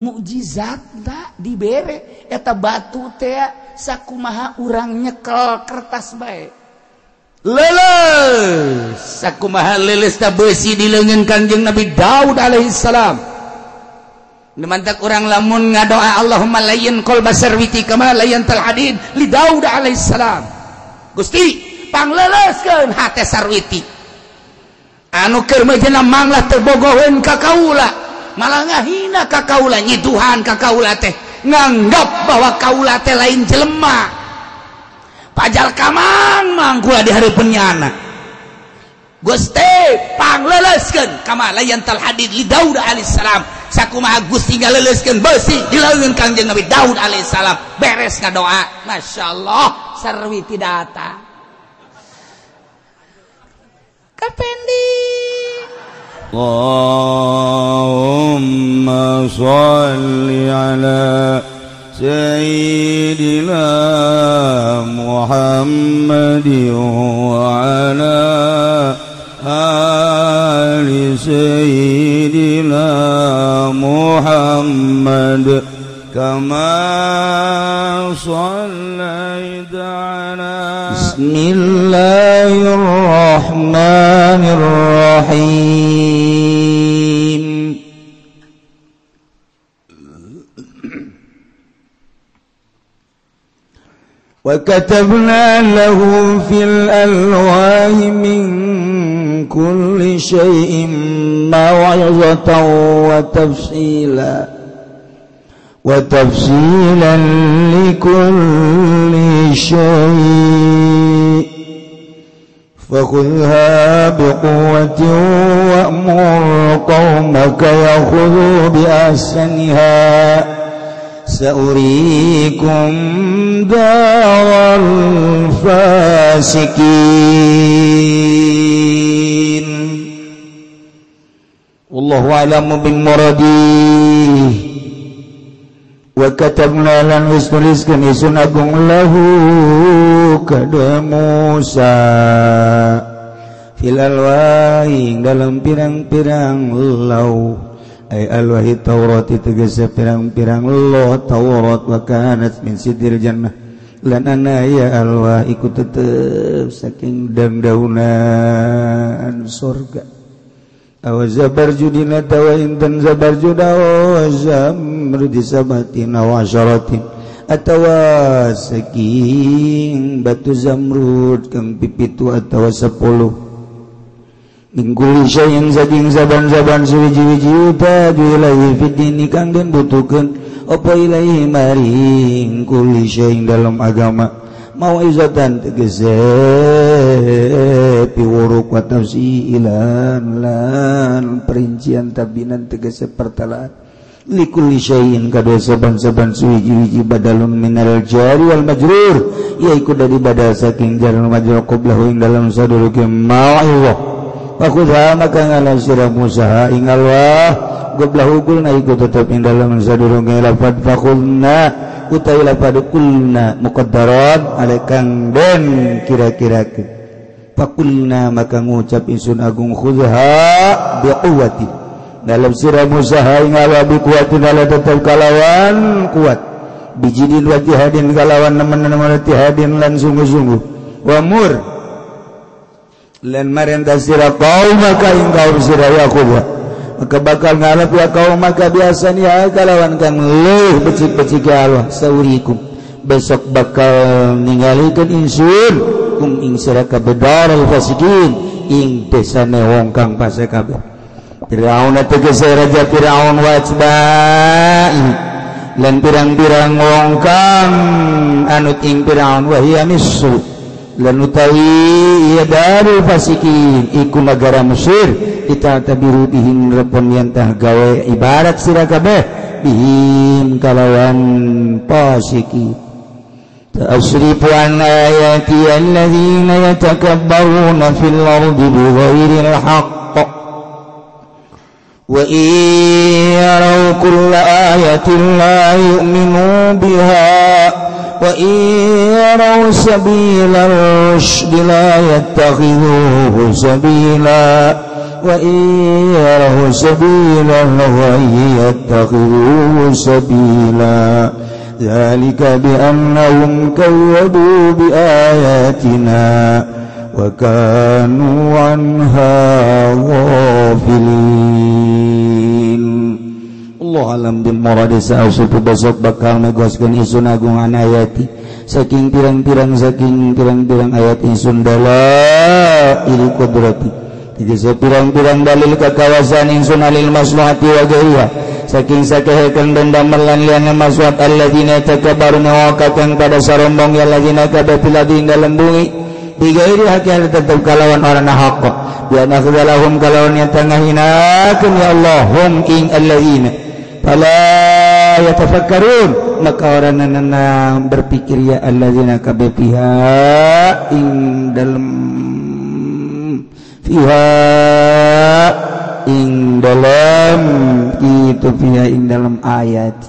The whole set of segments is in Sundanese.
mukjizat tak dibere eta batu teh sakumaha urang nyekel kertas bae leles sakumaha leles ta besi di leungeun Kangjeng Nabi Daud alaihi salam mantak urang lamun ngadoa Allahumma layyin qalba sarwiti kama layyantal hadid li Daud alaihi salam Gusti pangleleskeun hate sarwiti anu keur meujana manglah terbogoheun ka kaula malah ngahina ka kaula nyiduhan ka kaula teh nganggap bahwa kaula teh lain jelema pajal kamang mangkula di hareupeun nyana Gusti pangleleskeun kama layantal hadid li Daud alaihi salam sakumaha Gusti ngaleleskeun besi di leungeun Kangjeng Nabi Daud alaihi salam beres ngadoa masyaallah sarwiti datang kapending Allahumma sholli ala Sayyidina Muhammadin wa ala ali Sayyidina Muhammad kama shallaita ala Bismillahirrahmanirrahim وكتبنا له في الألواح من كل شيء موعظة وتفصيلا لكل شيء فخذها بقوة وأمر قومك يأخذوا بأحسنها سأريكم دار الفاسقين والله أعلم بالمراد وكتبنا lan wis tuliskeun isun agung lahu kada Musa fil alwahi dalam pirang-pirang lauh ay alwahi Taurat tegese pirang-pirang loh Taurat wa kanat min sidril jannah lan ana ya alwah iku tetep saking dandaunan surga aw zabarjudina tawa intan zabarjuda wa zamrud sabatin wa syaratin atawa saking batu zamrud kang pipitu atawa 10 Mingkuli syai'in saking saban-saban suwiji-wiji utadu ilaihi fiddini kang den butuhkeun apa ilaihi maring kuli syai'in dalam agama mau'izatan tegese piwuruk wa tafsilan lan perincian tabinan tegese pertalaan likulli syai'in kadua saban-saban suwiji-wiji badalun minal jari wal majrur yaiku dari badal saking jar majrur qablahu ing dalam saduluke mau'izah Fakudha maka ngalah sirah Musa ingal wah goblahu kulna iku tetap ing dalam sadurunge lafad fakhudna utawi lafad kulna muqaddarat alekang den kira-kira ke fakulna maka ngucap insun agung khudha biquwati dalam sirah Musa ingal wah biquwati ala tetap kalawan kuat bijidin wa jihadin kalawan nemen-nemen jihadin lan sungguh-sungguh wa mur lan marentah sirah kaum maka ingkau sirah Yakub maka bakal ngalap ya kaum maka biasanya kalawan kang leuh becik-becik Allah saurikum besok bakal ningalikeun insun kum ing sirah kabedar al-fasikin ing desane wong kang fase kabeh Firaun tegese raja Firaun wajbai lan pirang-pirang wong kang anut ing Firaun wa hiya misu lan utawi ia darul fasikin iku negara Mesir kita tabiru bihim repon yantah gawe ibarat sira kabeh bihim kalawan fasiki ta'asrifu an ayati alladhina yatakabbaruna fil ardi bighairil haqq wa iyaraw kulla ayatin la yu'minu biha وَإِنْ يَرَوْا سَبِيلَ الرُّشْدِ لَا يَتَّخِذُوهُ سَبِيلًا wa iyarahu sabilan ghayyi yattakhidhuhu sabila dzalika bi annahum kazzabu bi ayatina wa kanu anha ghafilin. Allah alam bil murad saasup besok bakal megoskeun isun agungan ayati saking pirang-pirang ayat isun dalail qudrati tegese pirang-pirang dalil kakawasan insun alil maslahati wa ghairiha saking sakehekeun dendam lan liana maslahat alladzina takabbaruna wa kakang pada sarombong ya alladzina kabatiladin dalam bumi bighairi haqqin tetep kalawan orana haqq biana khudalahum kalawan yang tengah hinakeun ya Allah hum ing alladzina fala yatafakkarun maka orangna berpikir ya alladzina kabe fiha ing dalam itu fiha ing dalam ayat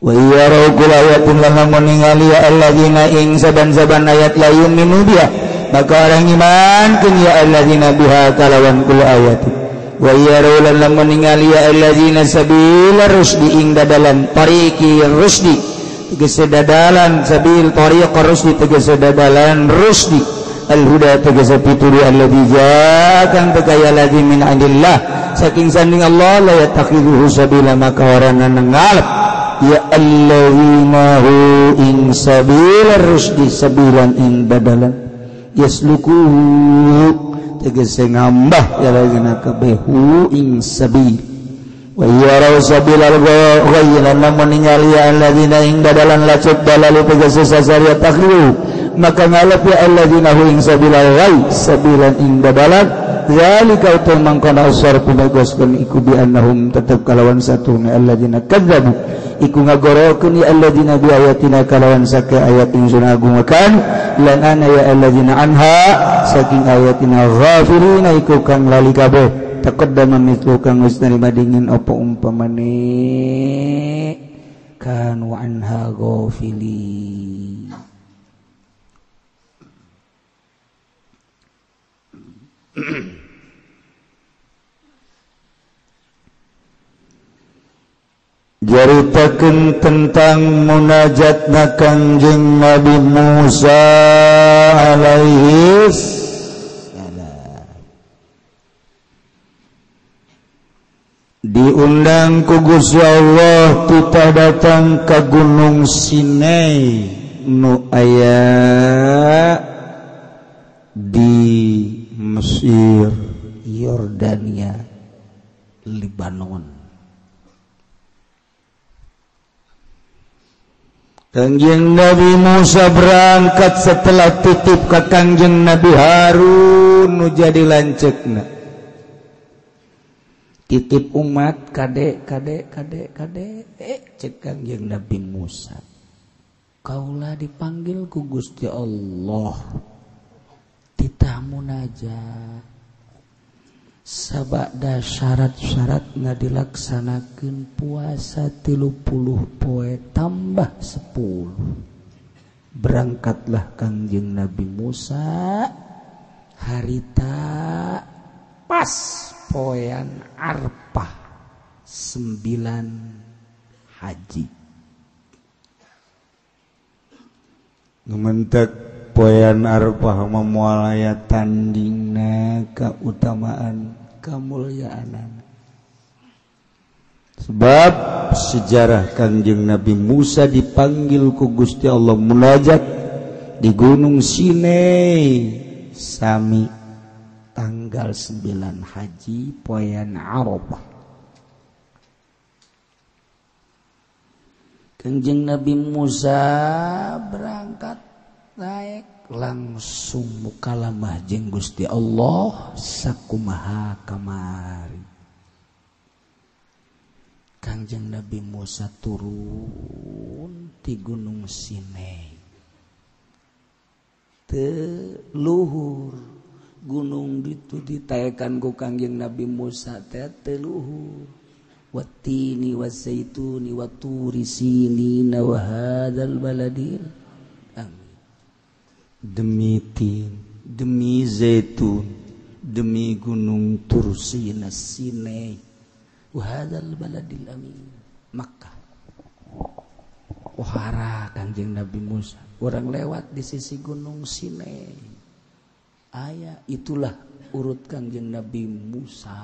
wa yarau kul ayatin lamun ningali ya alladzina ing saban-saban ayat la yu'minu biha maka orang iman kun ya alladzina biha kalawan kul ayat wa yarau lamun ningali ya alladzina sabila rusdi ing dadalan tariqi rusdi tegese dadalan sabil tariq rusdi tegese dadalan rusdi al-huda tegese pituri alladzi ja'akan tegaya ladzi min indillah saking sanding Allah la yattakhidhuhu sabila maka orangna ngalap ya alladzina hu ing sabila rusdi sabilan ing dadalan yasluku tegese ngambah ya lagina kabehu ing sabil wa yarau sabilal ghayyin namun ningali alladzina ing dadalan lacut dalalu tegese sasariya takhlu maka ngalap ya alladzina hu ing sabilal ghayy sabilan ing dadalan zalika utul mangkana usar pemegoskeun iku bi annahum tetep kalawan satuna alladzina kadzabu iku ngagorokeun ya alladzina bi ayatina kalawan sake ayat ingsun agungakan lan ana ya alladzina anha saking ayatina ghafilina iku kang lali kabeh taqaddama mithlu kang wis narima dingin apa umpamane kanu anha ghafilin. Jaritakeun tentang munajatna Kangjeng Nabi Musa alaihi salam diundang ku Gusti Allah kita datang ke Gunung Sinai nu aya di Mesir Yordania Libanon. Kangjeng Nabi Musa berangkat setelah titip ke Kangjeng Nabi Harun nu jadi lanceukna. Titip umat kade cek Kangjeng Nabi Musa. Kaulah dipanggil ku Gusti Allah. Titah munajat. Sabada syarat-syarat dilaksanakeun puasa 30 poe tambah 10. Berangkatlah Kangjeng Nabi Musa harita pas poean Arfah 9 haji. Ngumentek poean Arfah memual aya tandingna kautamaan kamulyaan. Sebab sejarah Kangjeng Nabi Musa dipanggil ku Gusti Allah munajat di Gunung Sinai sami tanggal 9 haji poean Arafah. Kangjeng Nabi Musa berangkat naik langsung mukalamah jeung Gusti Allah sakumaha kamari. Kangjeng Nabi Musa turun di Gunung Sinai. Teu luhur gunung itu ditaekan ku Kangjeng Nabi Musa teh teu luhur. Wattini wazaituni waturi sinina wa hadzal baladil amin. Demi tin, demi zaitun, demi gunung Tursina Sinai wa hadzal baladil amin Makkah. Wahara Kangjeng Nabi Musa orang lewat di sisi gunung Sinai. Aya itulah urut Kangjeng Nabi Musa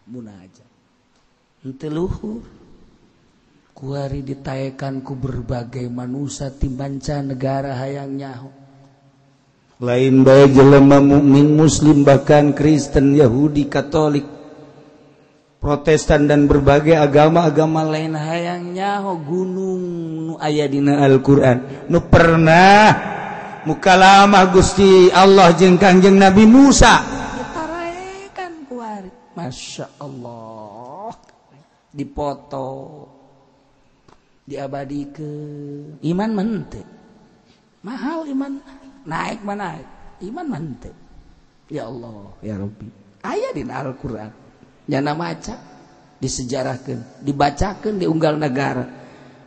munajat. Henteu luhur kuari ditaekan ku berbagai manusia timbanca negara hayang nyaho. Lain bae jelema mukmin muslim bahkan Kristen, Yahudi, Katolik, Protestan dan berbagai agama-agama lain hayang nyaho gunung nu aya dina Al-Qur'an nu pernah mukalamah Gusti Allah jeung Kangjeng Nabi Musa ditarekan kuari. Masya Allah dipoto diabadikeun iman mente mahal iman naik mana iman mente ya Allah ya Rabbi aya dina Al-Qur'an nyana maca disejarahkeun dibacakeun di unggal negara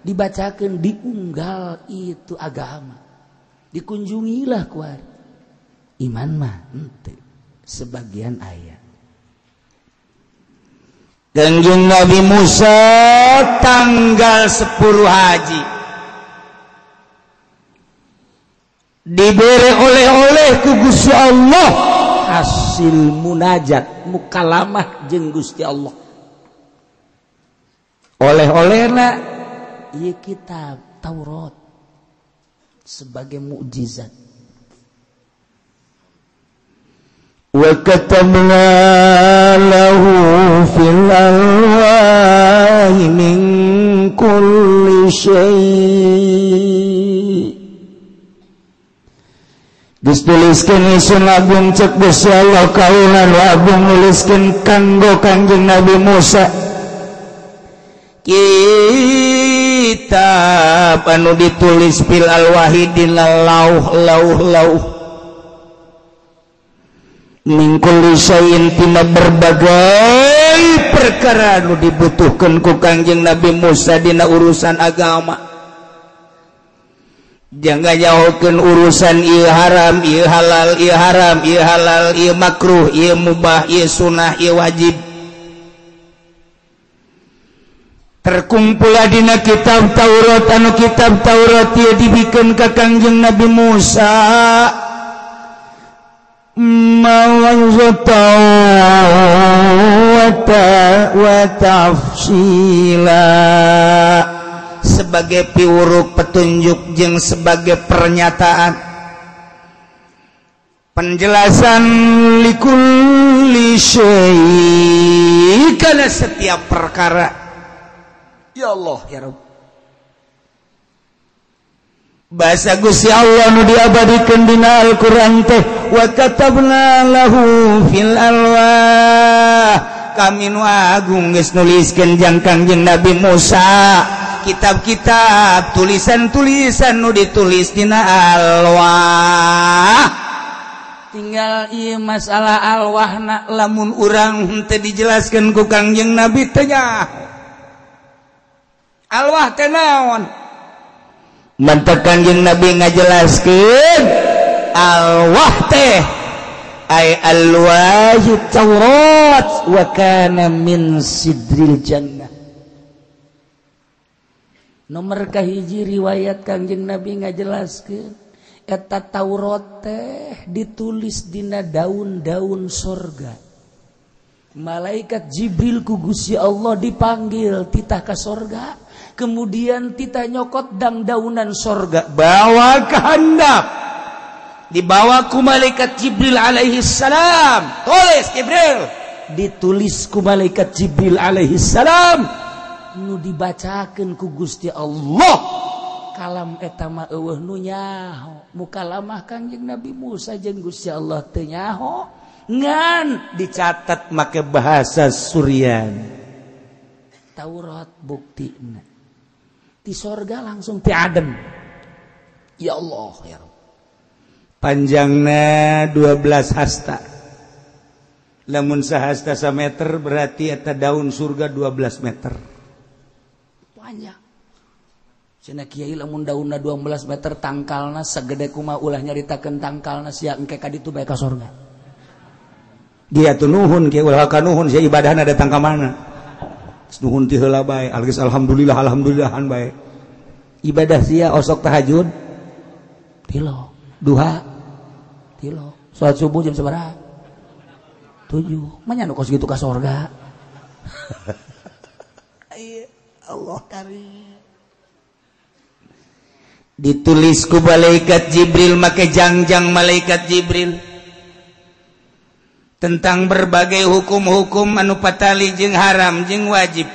dibacakeun di unggal itu agama dikunjungilah kuari iman mah ente sebagian ayat. Kangjeng Nabi Musa tanggal 10 haji diberi oleh-oleh ku Gusti Allah hasil munajat mukalamah jeung Gusti Allah. Oleh-olehna ieu kitab Taurat sebagai mukjizat. Wa katabna lahu fil alwahi min kulli syai' dituliskeun isun agung cek Gusti Allah kaulan wa agung nuliskeun kanggo Kangjeng Nabi Musa kitab anu ditulis fil alwahi dina lauh min kulli syai'in tina berbagai perkara anu dibutuhkeun ku Kangjeng Nabi Musa dina urusan agama. Jangan nyahokeun urusan ieu haram, ieu halal, ieu haram, ieu halal, ieu makruh, ieu mubah, ieu sunnah, ieu wajib. Terkumpul dina kitab Taurat anu kitab Taurat ieu dibikeun ka Kangjeng Nabi Musa. Mawazata wa tafsila sebagai piwuruk petunjuk jeung sebagai pernyataan penjelasan likulli syai' kana setiap perkara. Ya Allah ya Rabb bahasa Gusti Allah nu diabadikeun dina Al-Qur'an teh wa katabna lahu fil alwah kami nu agung geus nuliskeun jang Kangjeng Nabi Musa kitab-kitab tulisan-tulisan nu ditulis dina alwah. Tinggal ieu masalah alwahna lamun urang henteu dijelaskeun ku Kangjeng Nabi teh nya alwah teh naon. Mantap Kangjeng Nabi ngajelaskeun alwah teh ay alwahi Taurat wa kana min sidril jannah. Nomor kahiji riwayat Kangjeng Nabi ngajelaskeun eta Taurat teh ditulis dina daun-daun sorga. Malaikat Jibril ku Gusti Allah dipanggil titah ka sorga. Kemudian tita nyokot daunan sorga bawa ke handap dibawa ku malaikat Jibril alaihi salam tulis Jibril ditulis ku malaikat Jibril alaihi salam nu dibacakeun ku Gusti Allah kalam eta mah eueuh nu nyaho mukalamah Kangjeng Nabi Musa jeung Gusti Allah teu nyaho ngan dicatat make bahasa Suryani Taurat buktina di sorga langsung ti adem. Ya Allah ya Rabb. Panjangna 12 hasta. Lamun sahasta sameter berarti eta daun surga 12 meter. Panjang. Cenah kiai lamun daunna 12 meter tangkalna sagede kumaha ulah nyaritakeun tangkalna sia engke ka ditu bae ka sorga. dia tuh nuhun ke ulah kanuhun sia ibadahna datang ka mana nuhun ti heula bae alhamdulillahan bae ibadah sia osok tahajud tilo duha tilo salat subuh jam sabaraha 7 manya nu kos kitu ka sorga Allah karim ditulis ku malaikat Jibril make jangjang malaikat Jibril tentang berbagai hukum-hukum anu patali jeung haram jeung wajib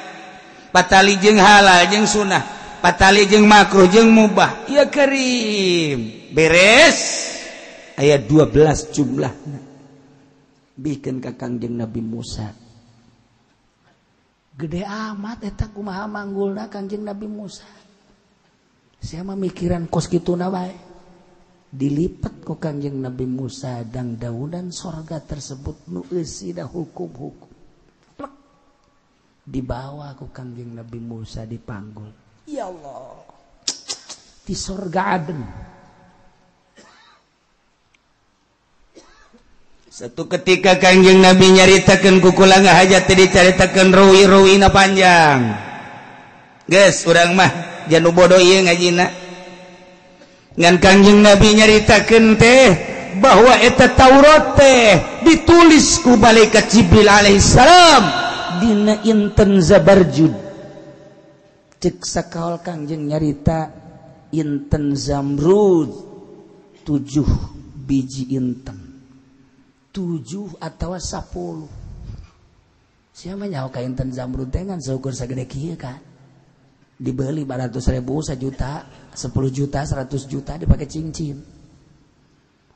patali jeung halal jeung sunnah patali jeung makruh jeung mubah ya karim beres aya 12 jumlahna bikin ka Kangjeng Nabi Musa gede amat eta kumaha manggulna Kangjeng Nabi Musa sia mah mikiran kos kituna bae dilipat ku Kangjeng Nabi Musa dan daunan sorga tersebut nu eusina hukum-hukum dibawa ku Kangjeng Nabi Musa dipanggul ya Allah di sorga Aden satu ketika Kangjeng Nabi nyaritakeun ku kula ngahajat teh dicaritakeun ruwi-ruwina panjang. Geus urang mah janu bodoh ieu ngajina. Ngan Kangjeng Nabi nyaritakeun teh bahwa eta Taurat teh ditulis ku malaikat Jibril alaihi salam dina inten Zabarjud. Ceuk sakaol Kangjeng nyarita inten Zamrud 7 biji inten. 7 atau 10 siapa nyawa ka inten Zamrud teh ngan seukur sagede kieu kan dibeli 400.000 1 juta 10 juta 100 juta dipake cincin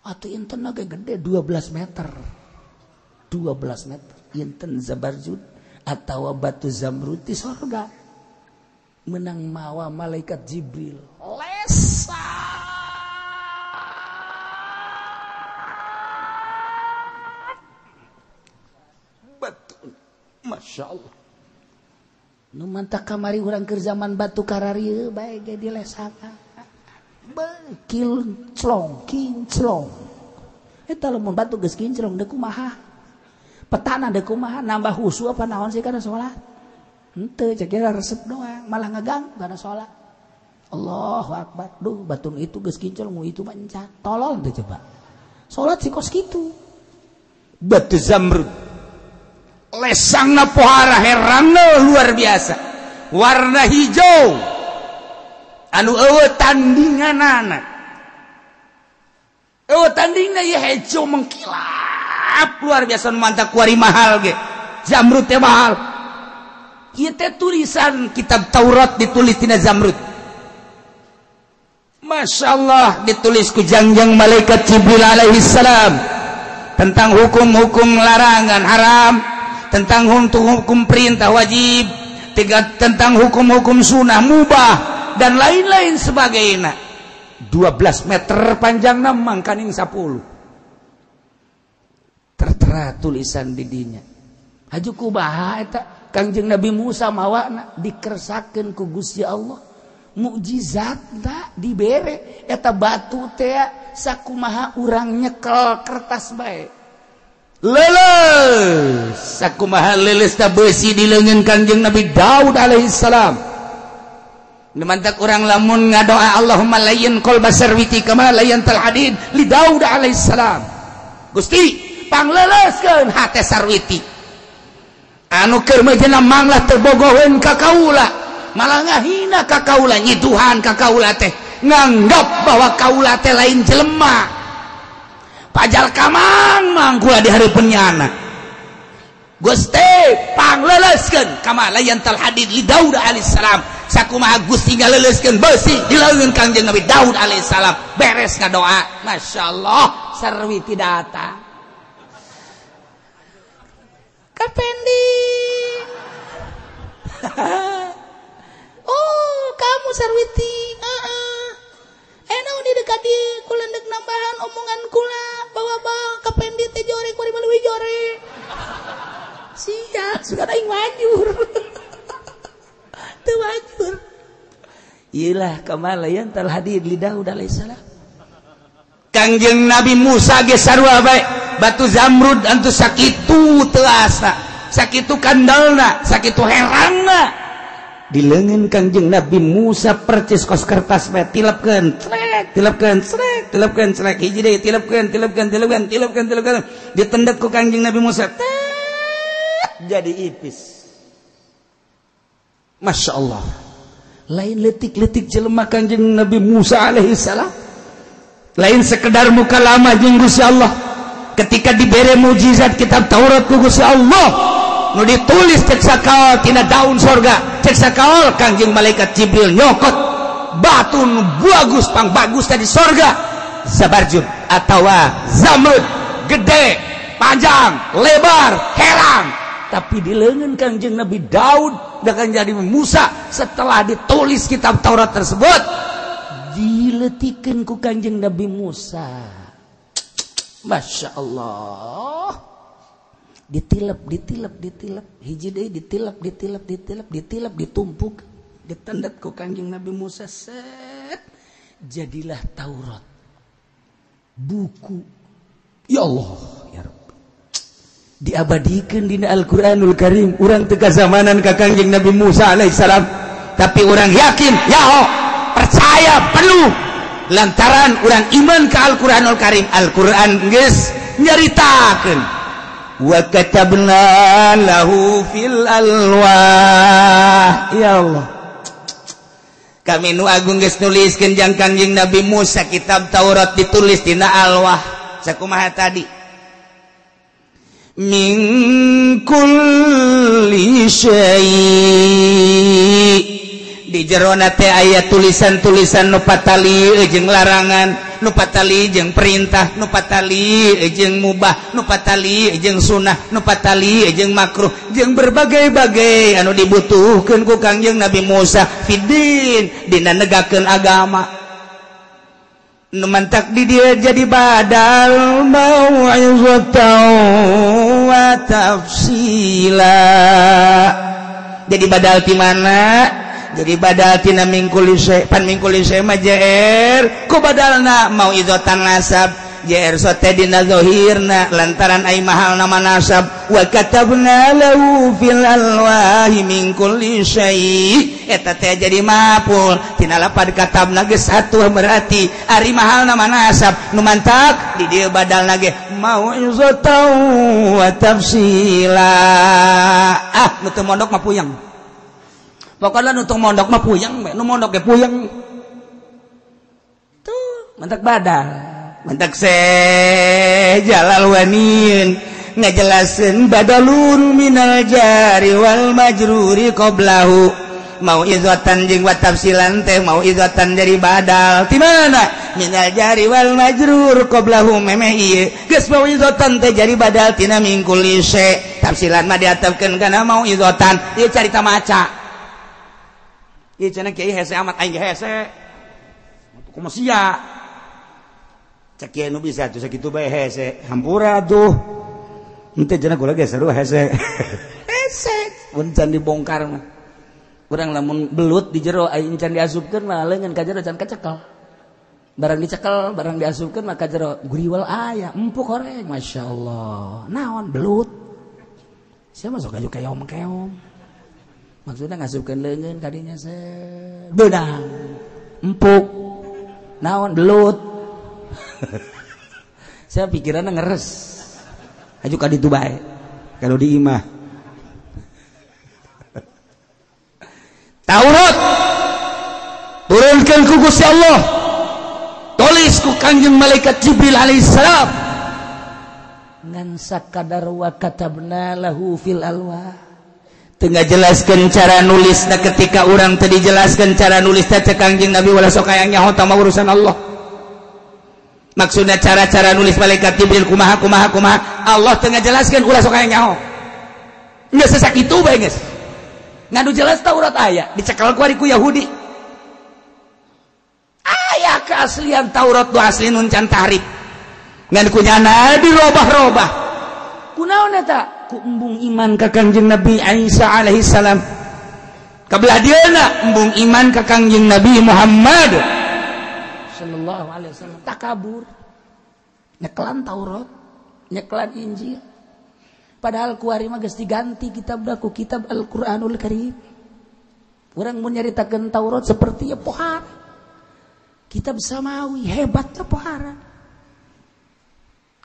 atuh inten ge gede 12 meter inten Zabarjud atau batu Zamrud di sorga menang mawa malaikat Jibril lesa Masya Allah nu mantap kamari urang keur zaman batu kararieu bae ge dilesaka bekil clong kinclong eta lamun batu geus kinclong deuk kumaha petana deuk kumaha nambah husu apa naon sih kana salat henteu cek resep doang malah ngaganggu kana salat Allahu akbar duh batu itu geus kinclong mu itu mancan tolol teh coba salat si kos kitu batu Zamrud lesangna pohara heranna luar biasa warna hijau anu eueuh tandinganana eueuh tandingna ieu hijau mengkilap luar biasa nu mantap kuari mahal ge Zamrud teh mahal ieu teh tulisan kitab Taurat ditulis tina Zamrud masyaallah ditulis ku jangjang malaikat Jibril alaihi salam tentang hukum-hukum larangan haram tentang hukum perintah wajib, tentang hukum-hukum sunnah mubah dan lain-lain sebagainya. 12 meter panjangna mangkaning 10. Tertera tulisan di dinya. Haju kubaha eta Kangjeng Nabi Musa mawana dikersakeun ku Gusti Allah. Mukjizat da dibere eta batu teh sakumaha urang nyekel kertas bae. Leles sakumaha leles ta beusi di leungeun Kangjeng Nabi Daud alaihi salam mantak urang lamun ngadoa Allahumma layyin qalba sarwiti kama layyantal hadid li Daud alaihi salam Gusti pangleleskeun hate sarwiti anu keur meujana manglah terbogoheun ka kaula malah ngahina ka kaula nyiduhan ka kaula teh nganggap bahwa kaula teh lain jelema pajal kamang mangkula di hari penyana Gusti pangleleskeun kama layantal hadid li Daud alaihissalam sakumaha Gusti ngaleleskeun beusi di leungeun Kangjeng Nabi Daud alaihissalam beres ngadoa masyaallah sarwiti datang kapendi oh kamu sarwiti enaon di dekat di kula ndek nambahan omongan kula bawa kapendi teh jore kuari meuli jore sia sudah aing wajur teu wajur iyalah kamalayan tal hadid li Daud alaihissalam Kangjeng Nabi Musa ge sarua bae batu zamrud antu sakitu telasa, sakitu kandalna, sakitu herangna. Dileungin Kangjeng Nabi Musa percis kos kertas bae tilepkeun, tilepkeun, hiji deui tilepkeun. Ditendek ku Kangjeng Nabi Musa. Jadi ipis. Masya Allah. Lain letik-letik jelema Kangjeng Nabi Musa alaihi salam. Lain sekedar muka lama jeung Gusti Allah. Ketika dibere mujizat kitab Taurat ku Gusti Allah, nu ditulis cek sakaol tina daun sorga, cek sakaol Kangjeng malaikat Jibril nyokot batu nu bagus pang bagus tadi sorga, Zabarjud atawa Zamrud, gede, panjang, lebar, herang. Tapi di leungeun Kangjeng Nabi Daud dengan jadi Musa setelah ditulis kitab Taurat tersebut diletikeun ku Kangjeng Nabi Musa. Masya Allah. Ditilep, hiji deui ditilep, ditumpuk, ditendek ku Kangjeng Nabi Musa, set. Jadilah Taurat. Buku. Ya Allah, ya Rabbi. Diabadikeun dina Al-Qur'anul Karim. Urang teu kazamanan ka Kangjeng Nabi Musa alaihissalam, tapi urang yakin, ya percaya penuh lantaran urang iman ka Al-Qur'anul Karim. Al-Qur'an geus nyaritakeun wa katabna lahu fil alwah. Ya Allah, kami nu agung geus nuliskeun jang Kangjeng Nabi Musa kitab Taurat ditulis dina alwah. Sakumaha tadi? Min kulli syai'. Di jerona teh aya tulisan-tulisan nu patali jeung larangan, nu patali jeung perintah, nu patali jeung mubah, nu patali jeung sunah, nu patali jeung makruh, jeung berbagai-bagai anu dibutuhkeun ku Kangjeng Nabi Musa fiddin dina negakeun agama. Nu mantak di dia jadi badal mau'izatan wa tafsila. Jadi badal di mana? Jadi badal tina mingkul syai', pan mingkul syai' mah JR, ku badalna mau'izatan nasab, JR sote dina zahirna lantaran ai mahal nama nasab. Wa katabna lahu fil alwahi min kulli syai', eta teh jadi maful tina lapad katabna geus satu berarti ari mahal nama nasab. Nu mantap di dieu badalna ge mau'izatan wa tafsila. Nu teu mondok mah puyeng. Pokoknya nu teu mondok mah puyeng, nu mondok ge puyeng. Tuh, mantak badal. Mantak Jalal Wanin ngajelaseun badalun minal jari wal majruri qablahu. Mau izatan jeung wa tafsilan teh mau izatan dari badal ti mana? Minal jari wal majrur qablahu memeh ieu geus mau izatan teh jadi badal tina min kulli syai'. Tafsilan mah diatepkeun kana mau izatan ieu carita maca. Ieu cenah kiai hese amat aing ge hese. Kumaha sia? Cek kieu nu bisa tuh sakitu bae hese. Hampura tuh. Henteu cenah kula ge seru hese. Hese mun can dibongkar mah. Urang lamun belut di jero aing can diasupkeun mah leungeun ka jero can kacekel. Barang dicekel, barang diasupkeun mah ka jero guriwal aya, empuk horeng. Masyaallah. Naon belut? Sia mah sok aju keom-keom. Maksudnya ngasupkeun leungeun ka dinya beudang. Empuk. Naon belut? Saya pikiranna ngeres. Aju ka ditu bae. Kalau di imah Taurat turunkan ku Gusti Allah, tulis ku Kangjeng malaikat Jibril alaihissalam ngan sakadar wa katabna lahu fil alwah. Tengah jelaskan cara nulisna ketika orang tadi jelaskan cara nulis teh Kangjeng Nabi wala sok aya nyaho tama urusan Allah. Maksudnya cara-cara nulis malaikat Jibril kumaha Allah tengah jelaskan ulah sok aya nyaho. Geus sakitu bae geus. Ngadu jelas Taurat aya dicekel ku ari ku Yahudi. Aya keaslian Taurat tu asli nun can tahrif. Ngan kunyana dirobah-robah. Kunaon eta? Ku embung iman ka Kangjeng Nabi Isa alaihi salam. Kabelah dieuna embung iman ka Kangjeng Nabi Muhammad sallallahu alaihi wasallam. Takabur. Nyekelan Taurat. nyeklan Injil. Padahal kuari mah geus diganti kitab ku kitab Al-Qur'anul Karim. Urang mun nyaritakeun Taurat seperti ya pohara. Kitab samawi hebatnya pohara.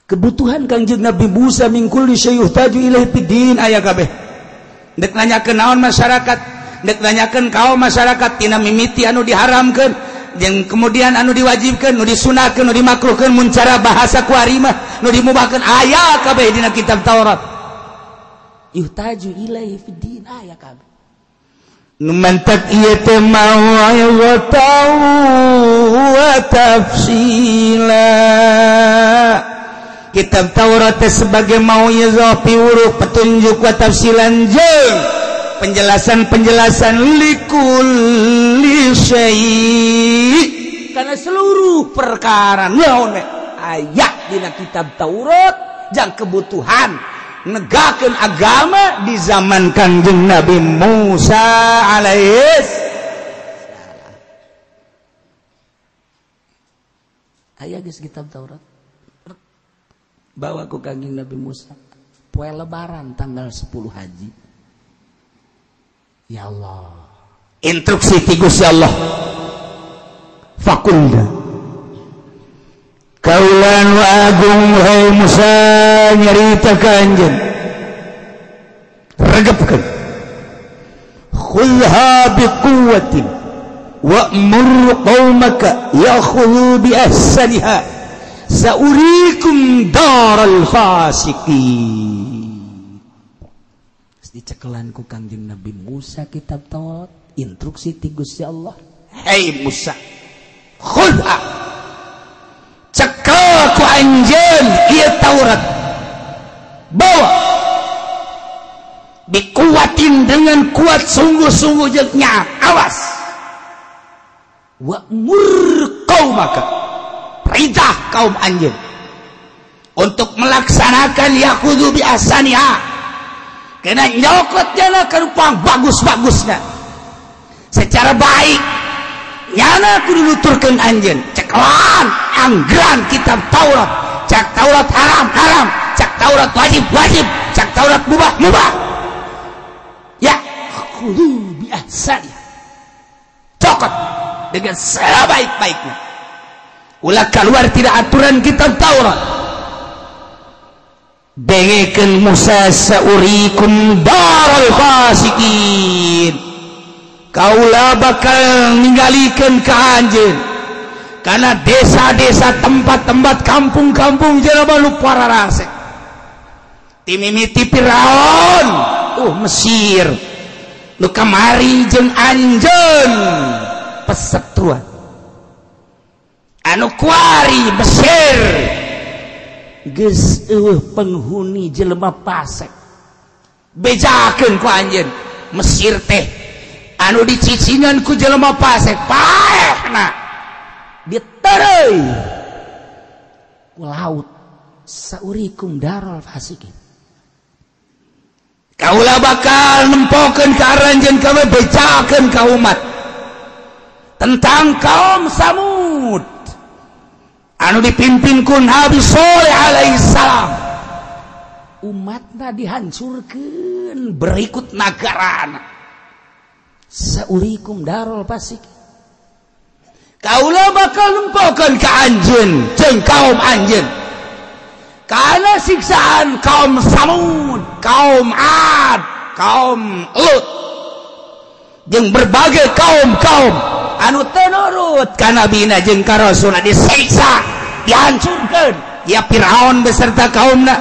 Kebutuhan Kangjeng Nabi Musa min kulli syai' yuhtaju ilaihi fiddin aya kabeh. Dek nanyakeun naon masyarakat, dek nanyakeun kaum masyarakat tina mimiti anu diharamkeun jeung kemudian anu diwajibkeun, nu disunahkeun, nu dimakruhkeun mun cara bahasa kuari mah nu dimubahkeun aya kabeh dina kitab Taurat. Yuhtaju ilaihi fiddin aya kabeh. Nu mantak ieu teh mau'izatan wa tafsila. Kitab Taurat sebagai mau'izah piwuruh petunjuk wa tafsilan jeung penjelasan-penjelasan likulli syai' kana seluruh perkara naon aya dina kitab Taurat jeung kebutuhan negakeun agama di zaman Kangjeng Nabi Musa alaihis aya geus kitab Taurat bawa ku Kangjeng Nabi Musa poe lebaran tanggal 10 haji. Ya Allah, instruksi ti Gusti Allah. Fakulda kaulan wa agung wahai Musa nyarita ka anjeun regepkeun khudha biquwwatin wa'mur qaumaka ya'khudhu bi ahsaniha saurikum daral fasiqin. Dicekelan ku Kangjeng Nabi Musa kitab Taurat, instruksi ti Gusti Allah. Hei Musa, khudha cekel ku anjeun ieu Taurat. Bawa dikuatin dengan kuat sungguh-sungguh jeung nyaat. Awas. Wa'mur qaumaka, perintah kaum anjeun untuk melaksanakan yakhudhu bi ahsaniha. Kena nyokot jana karupang bagus-bagusna secara baik nyana kudu nuturkeun anjeun ceklan anggran kitab Taurat. Cak Taurat haram cak Taurat wajib cak Taurat mubah ya kudu bi ahsani cokot dengan sebaik-baiknya. Ulah keluar tidak aturan kitab Taurat. Bengekeun Musa saurikum daral fasiqin. Kaula bakal ninggalikeun ka anjeun kana desa-desa tempat-tempat kampung-kampung jelema nu pararasek. Ti mimiti Firaun Mesir nu kamari jeung anjeun pesetruan anu kuari Mesir geus penghuni jelema pasek bejakeun ku anjeun Mesir teh anu dicicingan ku jelema pasek paehna ditereuy ku laut saurikum daral fasikin. Kaula bakal nempokeun ka aranjeun kabeh bejakeun ka umat tentang kaum Samud anu dipimpin ku Nabi Shalih alaihi salam. Umatna dihancurkeun berikut nagarana. Saurikum darul fasik. Kaula bakal nempokeun ka anjeun jeung kaum anjeun kana siksaan kaum Samud, kaum Ad, kaum Lut jeung berbagai kaum-kaum anu teu nurut ka nabina jeung ka rasulna disiksa, dihancurkeun. Ya Firaun beserta kaumna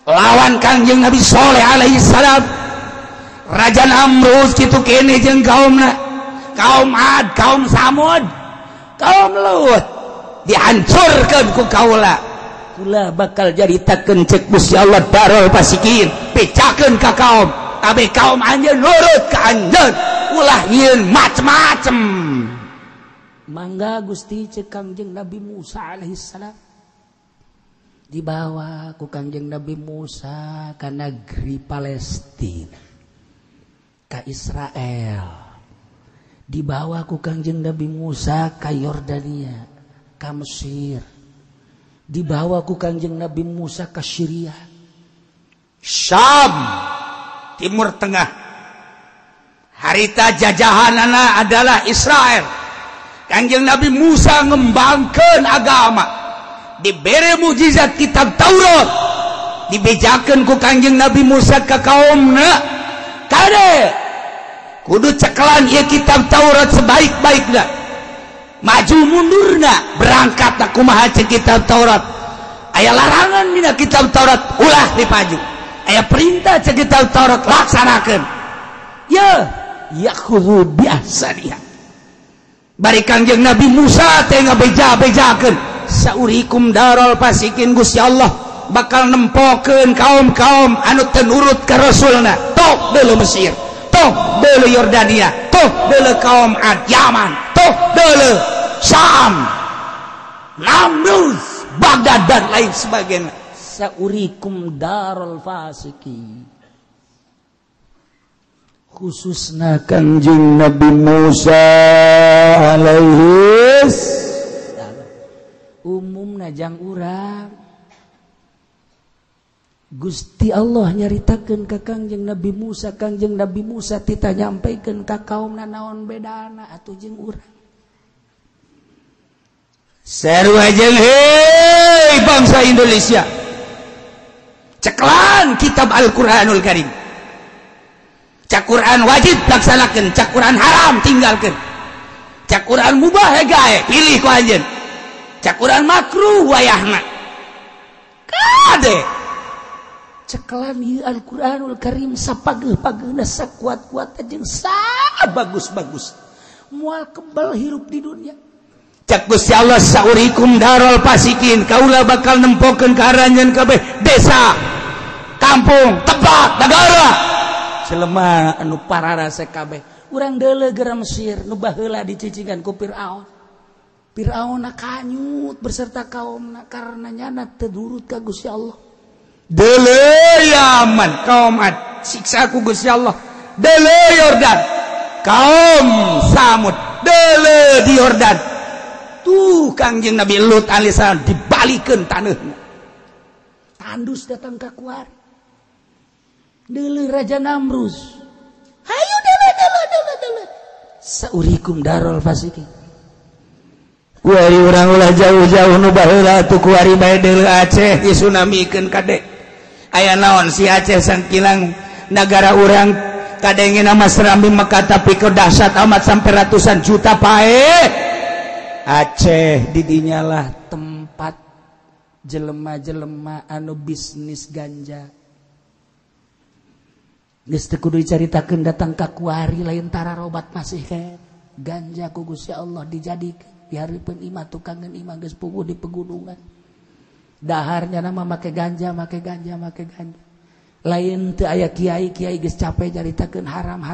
lawan Kangjeng Nabi Shalih alaihi salam. Raja Namrud kitu kene jeung kaumna, kaum Ad, kaum Samud, kaum Lut dihancurkeun ku kaula. Kula bakal jaritakeun cek Gusti Allah darul fasikin, pecakeun ka kaum kabeh kaum anjeun nurut ka anjeun. Ulah yeun macem-macem. Mangga Gusti cek Kangjeng Nabi Musa alaihi salam dibawa ku Kangjeng Nabi Musa ka negeri Palestina, ka Israel. Dibawa ku Kangjeng Nabi Musa ka Yordania, ka Mesir. dibawa ku Kangjeng Nabi Musa ke Syria, Syam, Timur Tengah. Harita jajahanana adalah Israel. Kangjeng Nabi Musa ngembangkeun agama, dibere mujizat kitab Taurat, dibejakeun ku Kangjeng Nabi Musa ka kaumna, kade kudu cekelan ieu kitab Taurat sebaik-baikna, maju mundurna berangkat kumaha cek kitab Taurat. Aya larangan dina kitab Taurat ulah dipaju, aya perintah cek kitab Taurat laksanakeun. Ya yakhudhu bi ahsaniha. Bari Kangjeng Nabi Musa teh ngabeja-bejakeun, saurikum darul fasikin, Gusti Allah bakal nempokeun kaum-kaum anu teu nurut ka rasulna. Toh deuleu Mesir, toh deuleu Yordania, toh deuleu kaum Ad Yaman, toh deuleu Syam, Namrud, Baghdad dan lain sebagainya. Saurikum darul fasikin. Khususna Kangjeng Nabi Musa alaihi umumna jang urang Gusti Allah nyaritakeun ka Kangjeng Nabi Musa, Kangjeng Nabi Musa tita nyampaikeun ka kaumna naon bedana atuh jeung urang. Sarua jeung hei bangsa Indonesia, ceklan kitab Al-Qur'anul Karim. Cak Quran wajib laksanakeun, cak Quran haram tinggalkeun, cak Quran mubah gae pilih ku anjeun, cak Quran makruh wayahna kade. Cekelan ieu Al-Qur'anul Karim sapageuh-pageuna sakuat-kuatna jeung sabagus-bagus moal kebal hirup di dunia. Cak Gusti Allah saurikum darul fasikin, kaula bakal nempokeun ka aranjeun kabeh desa, kampung, tempat, negara. Jelema anu pararase kabeh urang deuleu gara Mesir nu baheula dicicingan ku Firaun. Firaun kanyut berserta kaumna karena nyana teu nurut ka Gusti Allah. Deuleu Yaman kaum Ad siksa ku Gusti Allah. Deuleu Yordan kaum Samud, deuleu di Yordan tuh Kangjeng Nabi Lut alaihissalam dibalikeun taneuna. Tandus datang ka kuari. Deuleu Raja Namrud, hayu deuleu saurikum darul fasikin. Kuari urang ulah jauh-jauh nu baheula atuh kuari bae deuleu Aceh disunamikeun kade. Aya naon si Aceh sangkilang negara urang kadenge nama Serambi Mekah tapi keu dahsyat amat sampai ratusan juta pae. Aceh didinya lah tempat jelema-jelema anu bisnis ganja. Geus teu kudu dicaritakeun datang ka kuari lain tararobat masih ke ganja ku Gusti Allah dijadikeun dihareupeun imah tukangan imah geus puguh di pegunungan. Daharnya nama make ganja. Lain teu aya kiai geus capek caritakeun haram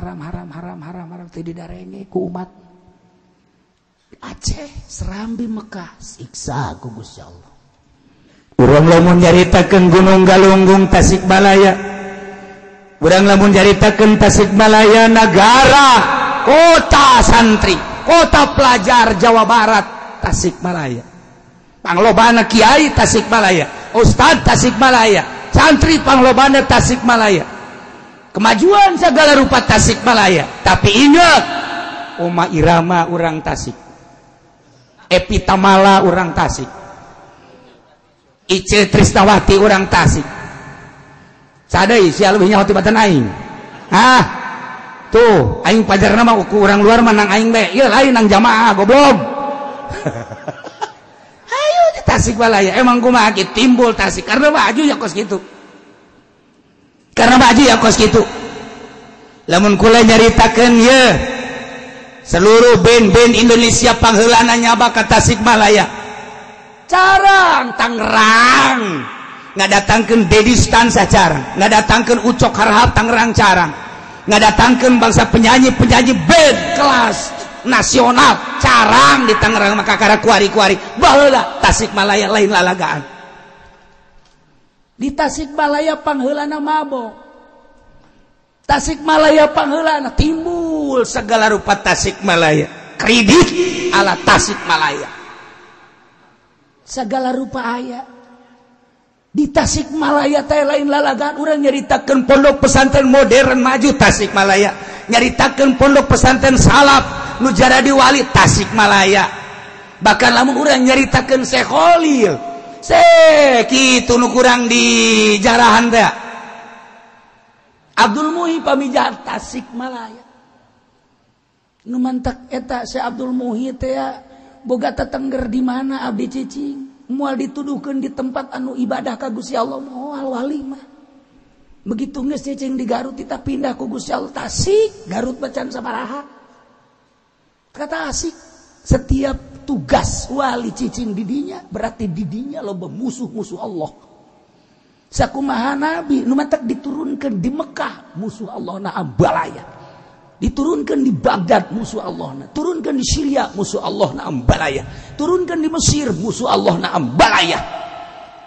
teu didarenge ku umat. Aceh, Serambi, Mekah siksa ku Gusti Allah. Urang lamun nyaritakeun Gunung Galunggung Tasikmalaya, urang lamun nyaritakeun Tasikmalaya negara, kota santri, kota pelajar Jawa Barat, Tasikmalaya. Panglobana kiai Tasikmalaya, ustad Tasikmalaya, santri panglobana Tasikmalaya. Kemajuan segala rupa Tasikmalaya. Tapi ingat, Oma Irama urang Tasik, Epi Tamala urang Tasik, Ice Trisnawati urang Tasik. Sadai sia leuwih nyaho tibatan aing. Tuh, aing pajarna mah ku urang luar mah nang aing be. Ieu lain nang jamaah goblok. Hayu di Tasikmalaya emang kumaha kitu timbul Tasik karena baju ya kos kitu. Lamun kula nyaritakeun ye seluruh band-band Indonesia pangheulana nyaba ka Tasikmalaya. Carang Tangerang ngadatangkeun Dedi Stan sacarang, ngadatangkeun Ucok Harhab Tangerang carang, ngadatangkeun bangsa penyanyi-penyanyi band kelas nasional carang di Tangerang maka kara kuari-kuari baheula Tasikmalaya lain lalagaan. Di Tasikmalaya pangheulana mabok, Tasikmalaya pangheulana timbul segala rupa Tasikmalaya kredit ala Tasikmalaya. segala rupa aya di Tasikmalaya teh lain lalagan urang nyaritakeun pondok pesantren modern maju Tasikmalaya, nyaritakeun pondok pesantren salaf nu jadi wali Tasikmalaya, bahkan lamun urang nyaritakeun Syekh Khalil kitu nu kurang di jarahan teh Abdul Muhi pamijat Tasikmalaya nu mantak eta Syekh Abdul Muhi teh boga tetengger di mana abdi cicing moal dituduhkeun di tempat anu ibadah ka Gusti Allah moal wali mah begitu geus cicing di Garut kita pindah ku Gusti Allah Tasik Garut bacan sabaraha kata asik setiap tugas wali cicing di dinya berarti di dinya loba musuh-musuh Allah sakumaha nabi nu mantak diturunkeun di Mekah musuh Allah na ambalaya diturunkan di Baghdad musuh Allah, turunkan di Syria musuh Allah na ambalaya, turunkan di Mesir musuh Allah na ambalaya.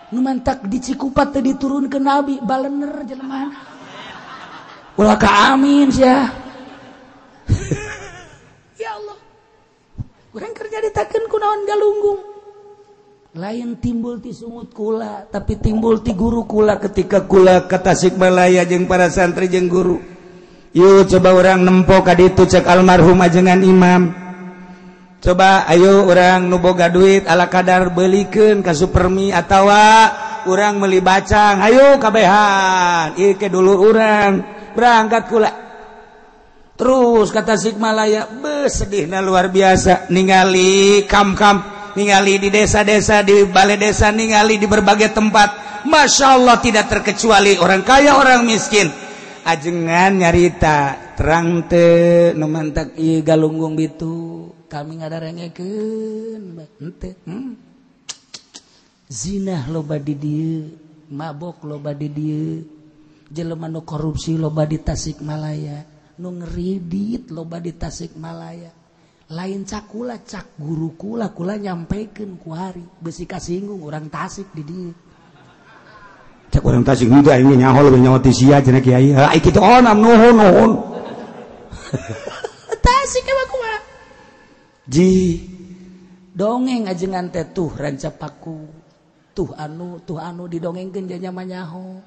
Nu mantak di Cikupat teh diturunkan Nabi balener jelema. Ulah ka amin sia. Ya Allah. Urang kerja ditakeun ku naon galunggung. Lain timbul ti sungut kula, tapi timbul ti guru kula ketika kula ka Tasikmalaya jeung para santri jeung guru. Yuk coba orang nempo ka ditu cek almarhum ajengan imam. Coba ayo orang nu boga duit ala kadar beulikeun ka Supermi atawa urang meuli bacang. Ayo kabehan. Ieu ke dulur urang berangkat kula. Terus ka Tasikmalaya sedihna luar biasa ningali kam-kam, ningali di desa-desa, di balai desa, ningali di berbagai tempat. Masya Allah tidak terkecuali orang kaya orang miskin. Ajengan nyarita terang teu nu mantak ieu galunggung bitu kami ngadarengekeun henteu zina loba di dieu mabok loba di dieu jelema nu korupsi loba di Tasikmalaya nu ngeridit loba di Tasikmalaya lain cakula cak guru kula nyampekeun ku hari besi kasinggung urang Tasik di dieu cak orang Tasik juga ini nyahol nyawa tisia cenah kiai. Ai kitu onam nuhun. Tasik mah kumaha? Ji dongeng ajengan teh tuh rancapaku. Tuh anu didongengkeun nya nyaho.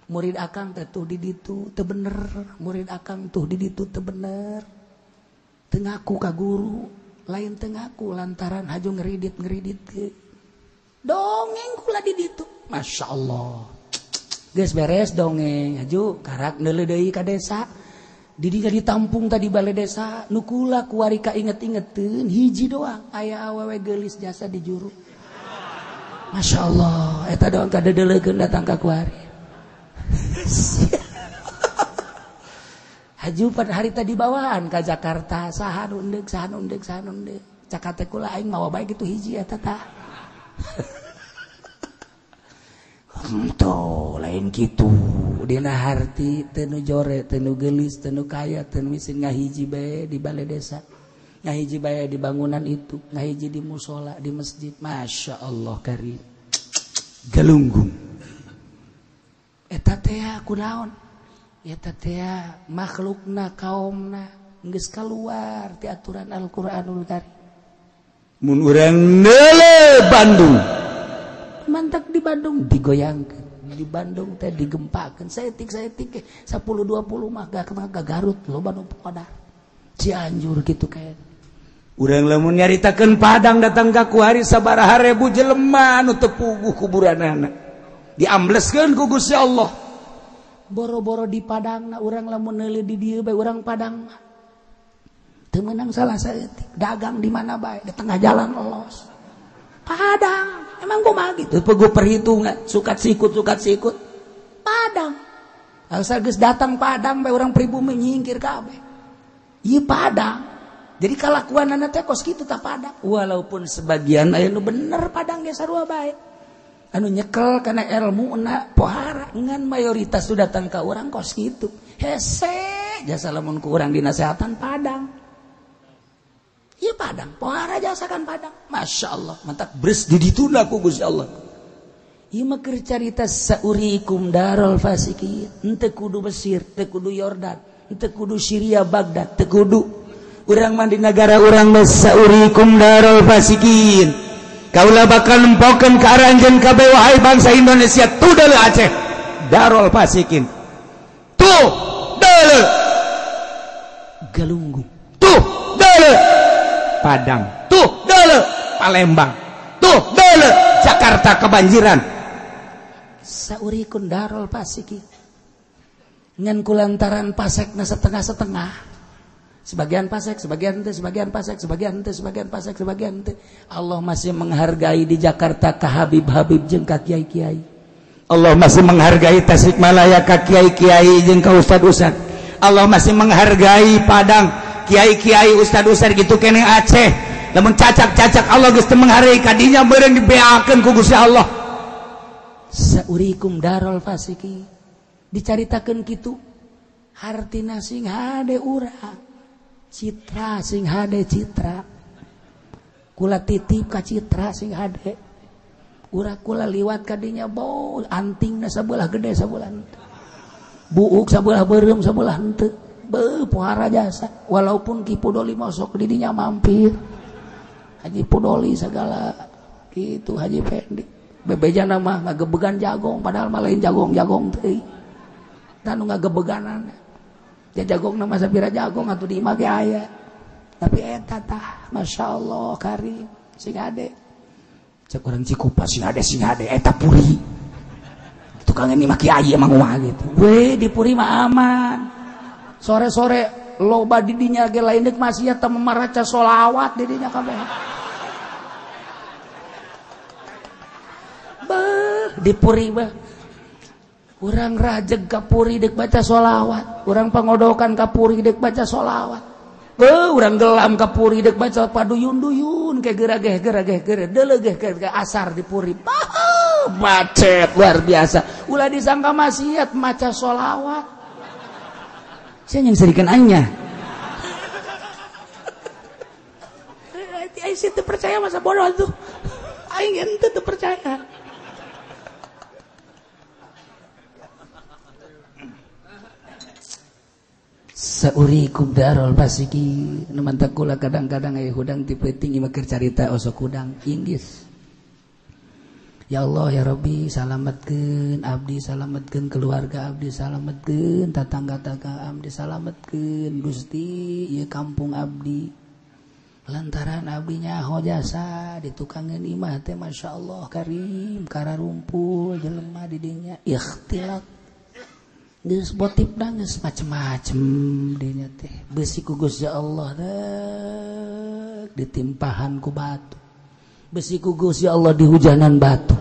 Murid akang teh tuh di ditu teu bener. Murid akang tuh di ditu teu bener. Teu ngaku ka guru, lain teu ngaku lantaran haju ngeridit ke. Dongeng kula di ditu. Masya Allah geus beres dongeng haju karak neuleuh deui ka desa di dinya ditampung tadi balai desa nu kula kuari ka inget-ingeteun hiji doang aya awewe geulis jasa di juru. Masya Allah eta doang kadedeulekeun datang ka kuari haju pada hari tadi bawaan ka Jakarta saha nu endeg cakate kula aing mawa bae kitu hiji eta tah tuh lain gitu dina harti teu jore teu geulis teu kaya teu miskin ngahiji bae di balai desa ngahiji bae di bangunan itu ngahiji di musola di masjid. Masya Allah karim galunggung eta teh kunaon eta teh makhlukna kaumna geus kaluar ti aturan Al-Qur'anul Karim mun urang neule Bandung mantak di Bandung digoyangkan di Bandung teh digempakan saeutik 10-20 mah gak Garut loba nu podar Cianjur gitu kayak urang lamun nyaritakeun Padang datang ka kuari sabaraha ribu jelema nu teu puguh kuburanana diambleskeun ku Gusti Allah boro-boro di Padangna urang lamun neuli di dieu bae urang Padang mah teu meunang salah saeutik dagang di mana bae di tengah jalan los Padang emang kumaha gitu peuguh perhitungan sukat sikut Padang asal geus datang Padang bae urang pribumi nyingkir kabeh ieu Padang jadi kalakuanana teh kos kitu tah Padang walaupun sebagian aya nu bener Padang ge sarua bae anu nyekel kana ilmuna pohara ngan mayoritas tu datang ka urang kos kitu hese jasa lamun ku urang dinasehatan Padang. Iya Padang, pohara jasakan Padang. Masya Allah, mantap beres di ditunda ku Gusti Allah. Ieu mah keur carita saurikum darul fasikin. Henteu kudu Mesir, teu kudu Yordan, henteu kudu Syria Baghdad, teu kudu. Urang mah di negara urang mah saurikum darul fasikin. Kaulah bakal nempokeun ka aranjeun kabeh wahai bangsa Indonesia tuh deuleu Aceh Darul Fasikin tuh deuleu Galunggung tuh deuleu Padang tuh deuleu Palembang tuh deuleu Jakarta kebanjiran saurikeun Darul Fasikin ngan kulantaran pasekna setengah-setengah sebagian pasek, sebagian ente, sebagian pasek, sebagian ente, sebagian pasek, sebagian ente. Allah masih menghargai di Jakarta ka Habib-habib jeung ka kiai-kiai. Allah masih menghargai Tasikmalaya ka kiai-kiai jeung ka ustad-ustad. Allah masih menghargai Padang kiai-kiai ustad-ustad gitu kene Aceh. Lamun cacak-cacak Allah geus teu menghargai kadinya beureung dibeakeun ku Gusti Allah. Saurikum Darul Fasiki. Dicaritakeun kitu. Hartina sing hade urang. Citra sing hade citra kula titip ka citra sing hade urang kula liwat kadinya bau antingna sabelah gede sabelah henteu buuk sabelah beureum sabelah henteu beuh pohara jasa walaupun Ki Pudoli mosok di dinya mampir Haji Pudoli segala kitu Haji Pendi bebejana mah ngagebegan jagong padahal mah lain jagong-jagong teh dan nu ngagebeganana ya jagong nama sabira jagong atuh di imah ge aya tapi eta tah masyaallah karim sing ade cek urang Cikupa sing ade eta puri tukang ini mah kiai emang mah gitu we di puri mah aman sore-sore loba di dinya ge lain deuk maksiat teh memaraca sholawat di dinya kabeh beuh di puri mah urang rajeg ka puri dek baca sholawat urang pangodokan ka puri dek baca sholawat urang gelam ka puri dek baca paduyun-duyun ke gerageh deuleugeh ke asar di puri macet luar biasa ulah disangka maksiat maca sholawat sia yang serikeun anya aing teu percaya masa bodoh tuh aing ente teu percaya saurikum Darul Fasiki numantak kula kadang-kadang aya hudang ti peuting ieu keur carita osok hudang inggis ya Allah ya Rabbi salametkeun abdi salametkeun keluarga abdi salametkeun tatangga-tangga abdi salametkeun Gusti ieu kampung abdi lantaran abdi nyaho jasa ditukangeun imah teh masyaallah karim kararumpul jelema di dinya ikhtilat geus botip da geus macem-macem dinya teh besi ku Gusti Allah ditimpahan ku batu besi ku Gusti Allah dihujanan batu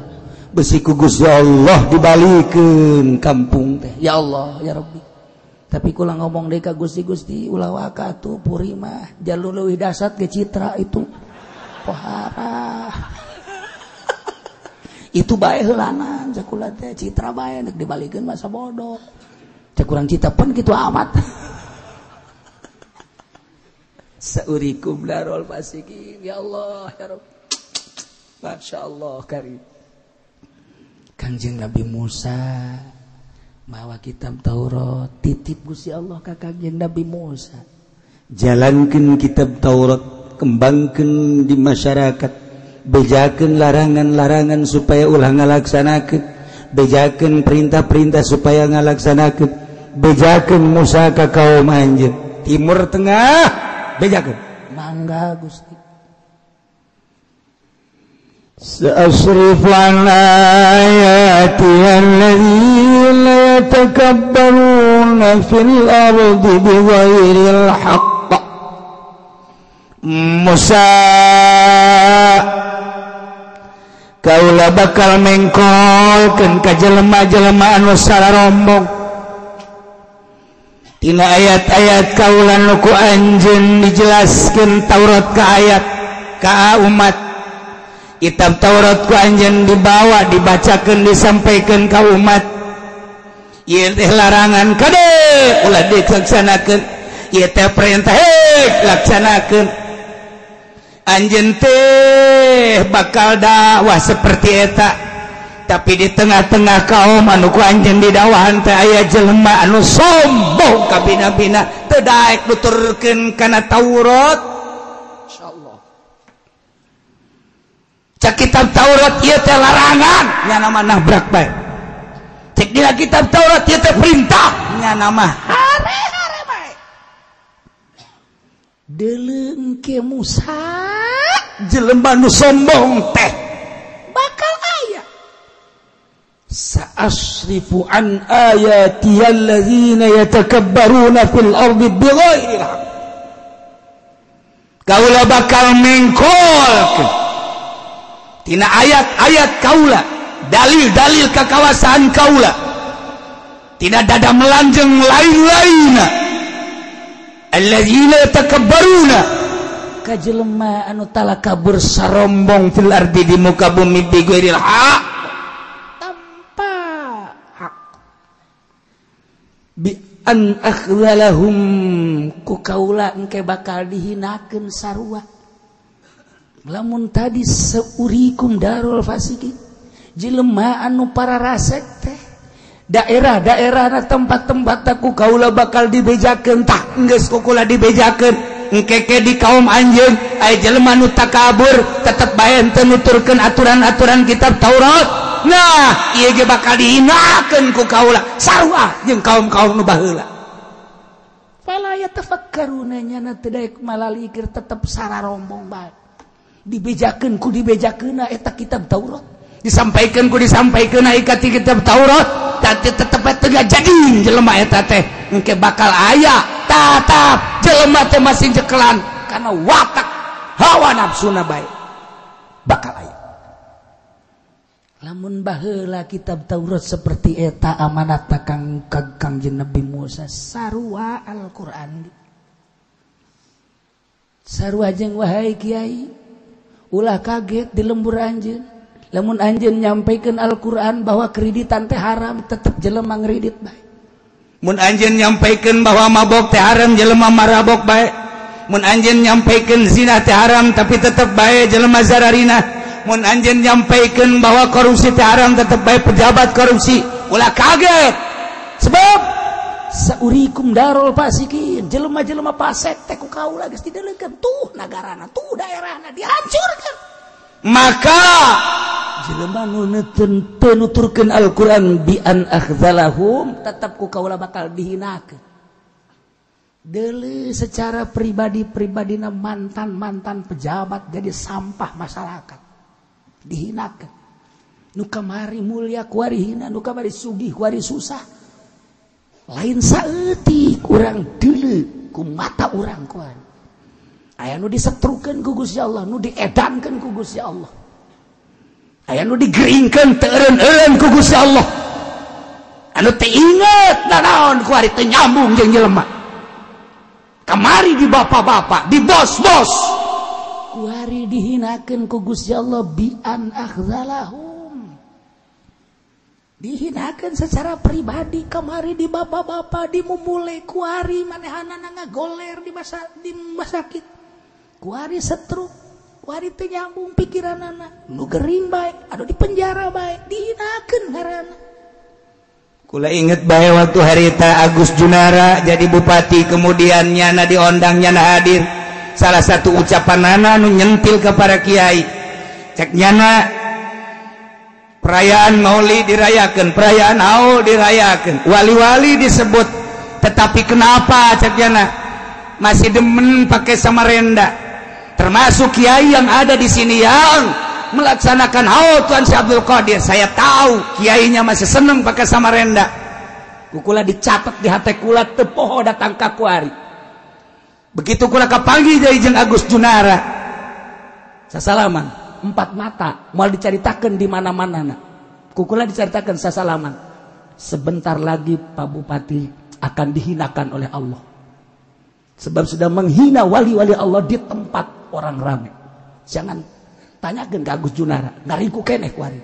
besi ku Gusti Allah dibalikeun kampung teh ya Allah ya Rabbi tapi kula ngomong deui ka Gusti ulah waka atuh puri mah jalur leuwih dasar ke citra itu pohara itu bae heulanan sakula teh citra bae nek dibalikeun masa bodoh cek urang cita pun gitu amat saurikum Darul Fasikin ya Allah ya Rabb masyaallah karim Kanjeng Nabi Musa mawa kitab Taurat titip Gusti Allah ka Kanjeng Nabi Musa jalankeun kitab Taurat kembangkeun di masyarakat bejakeun larangan-larangan supaya ulah ngalaksanakeun bejakeun perintah-perintah supaya ngalaksanakeun bejakeun Musa ka kaum anjeun timur tengah bejakeun mangga Gusti sa'asrifu an ayati alladzina la yatakabbaruna fil ardi bighairil haqq Musa kaula bakal mengkolkeun ka jelema-jelema anu sararombong tina ayat-ayat kaula nu ku anjeun dijelaskeun Taurat ka ayat ka umat kitab Taurat ku anjeun dibawa dibacakeun disampaikeun ka umat ieu teh larangan kade ulah dilaksanakeun ieu teh perintah laksanakeun anjeun teh bakal dakwah seperti eta tapi di tengah-tengah kaum anu ku anjeun didakwahan teh aya jelema anu sombong ka bina-bina teu daek nuturkeun kana Taurat insyaallah cek kitab Taurat ieu teh larangan nya nama nabrak bae cek dina kitab Taurat ieu teh perintah nya nama hare-hare bae deuleu ke Musa jelema nu sombong teh bakal aya sa'asrifu an ayati alladzina yatakabbaruna fil ardi bighairi haqq kaula bakal mengkolkeun tina ayat-ayat kaula dalil-dalil kekawasan kaula tina dada melanjeng lain-lainna alladzina yatakabbaruna ka jelema anu talakabur sarombong fil ardi di muka bumi bighairil haq tanpa hak bi an akhdalahum ku kaula engke bakal dihinakeun sarua lamun tadi seurikum darul fasikin jelema anu para rasek teh daerah-daerah tempat-tempat aku kaula bakal dibejakeun tah geus kukula dibejakeun engke di kaum anjeun aya jelema nu takabur tetep bae teu nuturkeun aturan-aturan kitab Taurat nah ieu ge bakal dihinakeun ku kaula sarua jeung kaum-kaum nu baheula fala yatafakkaruna nya teu daek malalikir tetep sararombong bae dibejakeun ku dibejakeunna eta kitab Taurat disampaikeun ku disampaikeunna ka kitab Taurat tapi tetep teu jadi jelema eta teh engke bakal aya tatap jelema teh masih jekelan kana watak hawa nafsuna bae bakal aya lamun baheula kitab Taurat seperti eta amanat Kangjeng Nabi Musa sarua Al-Qur'an sarua jeung wahai kiai ulah kaget di lembur anjeun lamun anjeun nyampaikeun Al-Qur'an bahwa kreditan teh haram tetep jelema ngredit bae mun anjeun nyampaikeun bahwa mabok teh haram jelema marabok bae mun anjeun nyampaikeun zina teh haram tapi tetep bae jelema zararina mun anjeun nyampaikeun bahwa korupsi teh haram tetep bae pejabat korupsi ulah kaget sebab saurikum darul fasikin jelema-jelema fasik teh ku kaula geus dideleukeun tuh nagarana tuh daerahna dihancurkeun maka jelema nu teu nuturkeun Al-Qur'an bi an akhdalahum tetep ku kaula bakal dihinakeun deuleu secara pribadi-pribadina mantan-mantan pejabat jadi sampah masyarakat dihinakeun nu kamari mulia kuari hina nu kamari sugih kuari susah lain saeutik urang deuleu ku mata urang kuan aya nu disetrukeun ku Gusti Allah nu diedankeun ku Gusti Allah aya nu digeringkeun teu eureun-eureun ku Gusti Allah anu teu inget nanaon ku ari teu nyambung jeung jelema kamari di bapak-bapak di bos-bos ku ari dihinakeun ku Gusti Allah bi an akhdalahum dihinakeun secara pribadi kamari di bapak-bapak di mumule kuari manehanana ngagoler di masakit kuari setruk kuari teu nyambung pikiranana nu gering bae anu di penjara bae dihinakeun ngaranna kula inget bae waktu harita Agus Junara jadi bupati kemudian nyana diondang nyana hadir salah satu ucapanana nu nyentil ke para kiai cek nyana perayaan maulid dirayakan, perayaan haul dirayakan, wali-wali disebut, tetapi kenapa cakjana masih demen pakai samarenda? Termasuk kiai yang ada di sini yang melaksanakan haul Tuan Syekh Abdul Qadir, saya tahu kiainya masih seneng pakai samarenda. Kukula dicatat di hati kula tepoho datang ka kuari. Begitu kula kapanggih dari jeung Agus Junara, sasalaman. 4 mata mau diceritakan di mana-mana kukula diceritakan sasalaman sebentar lagi Pak Bupati akan dihinakan oleh Allah sebab sudah menghina wali-wali Allah di tempat orang ramai jangan tanyakan ke Agus Junara ngariku keneh kuari